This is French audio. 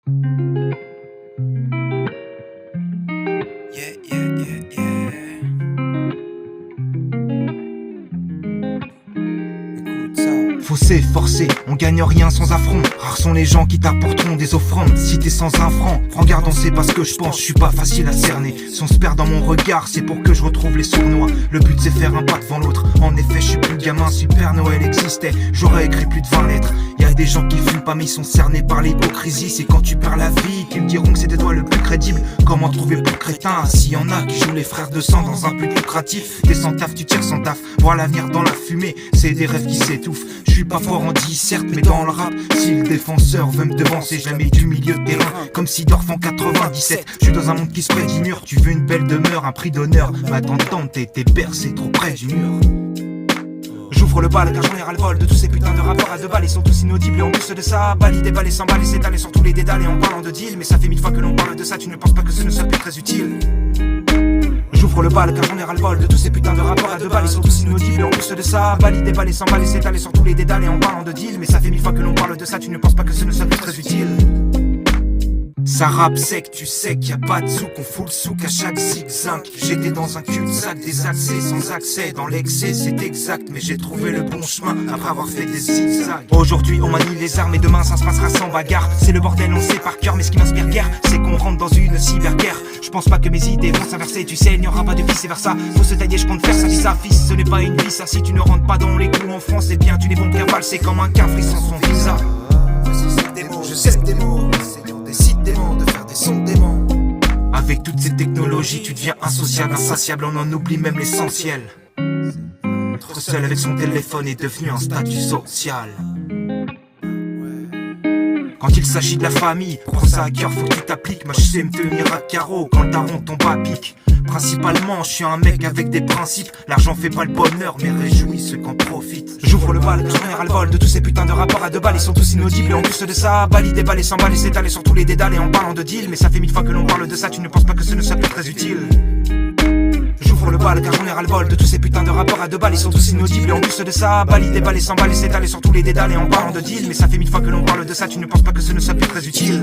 Yeah, yeah, yeah, yeah. Écoute ça. Faussé, forcé, on gagne rien sans affront. Rares sont les gens qui t'apporteront des offrandes. Si t'es sans un franc, regardons, c'est parce que je pense, je suis pas facile à cerner. Si on se perd dans mon regard, c'est pour que je retrouve les sournois. Le but c'est faire un pas devant l'autre. En effet, je suis plus gamin, si Père Noël existait, j'aurais écrit plus de 20 lettres. Y'a des gens qui fument pas mais ils sont cernés par l'hypocrisie. C'est quand tu perds la vie qu'ils me diront que c'était toi le plus crédible. Comment trouver plus crétin s'il y en a qui jouent les frères de sang dans un but lucratif. T'es sans taf, tu tires sans taf. Voir l'avenir dans la fumée, c'est des rêves qui s'étouffent. Je suis pas fort en 10 certes, mais dans le rap, si le défenseur veut me devancer, jamais du milieu de terrain. Comme si Dorf en 97. Je suis dans un monde qui se prédit mur. Tu veux une belle demeure, un prix d'honneur. Ma tante, t'es bercé trop près du mur. J'ouvre le bal car j'en ai ras le vol de tous ces putains de rapports à deux balles. Ils sont tous inaudibles et en plus de ça, bali, déballer, s'emballer, s'étaler sur tous les dédales et en parlant de deal. Mais ça fait 1000 fois que l'on parle de ça, tu ne penses pas que ce ne soit plus très utile. J'ouvre le bal car j'en ai ras le bol de tous ces putains de rapports à deux balles. Ils sont tous inaudibles et en plus de ça, bali, déballer, s'emballer, s'étaler sur tous les dédales et en parlant de deal. Mais ça fait 1000 fois que l'on parle de ça, tu ne penses pas que ce ne soit plus très utile. Ça rappe sec, tu sais qu'il y a pas de souk, on fout le souk à chaque zigzag. J'étais dans un cul-de-sac, des accès sans accès. Dans l'excès c'est exact, mais j'ai trouvé le bon chemin après avoir fait des zigzags. Aujourd'hui on manie les armes et demain ça se passera sans bagarre. C'est le bordel, on sait par cœur, mais ce qui m'inspire guère, c'est qu'on rentre dans une cyberguerre. Je pense pas que mes idées vont s'inverser, tu sais, il n'y aura pas de vice versa. Faut se tailler, je compte faire ça, dit ça, fils, ce n'est pas une vie ça. Si tu ne rentres pas dans les clous en France, eh bien tu n'es bon qu'un val, c'est comme un cafri sans son visa. Je sais des mots, décide dément de faire des sons déments. Avec toutes ces technologies, tu deviens insociable, insatiable, on en oublie même l'essentiel. Être seul avec son téléphone est devenu un statut social. Quand il s'agit de la famille, prends ça à cœur, faut que tu t'appliques. Moi je sais me tenir à carreau quand le daron tombe à pic. Principalement, je suis un mec avec des principes. L'argent fait pas le bonheur, mais réjouit ceux qui en profitent. J'ouvre le bal, j'en ai ras le bol de tous ces putains de rapports à deux balles. Ils sont tous inaudibles et en plus de ça, bali, déballer, s'emballer, s'étaler sur tous les dédales et en parlant de deal. Mais ça fait 1000 fois que l'on parle de ça, tu ne penses pas que ce ne soit plus très utile. J'ouvre le bal car j'en ai ras le bol de tous ces putains de rapports à deux balles. Ils sont tous inaudibles et en plus de ça, bali, déballer, s'emballer, s'étaler sur tous les dédales et en parlant de deal. Mais ça fait 1000 fois que l'on parle de ça, tu ne penses pas que ce ne soit plus très utile.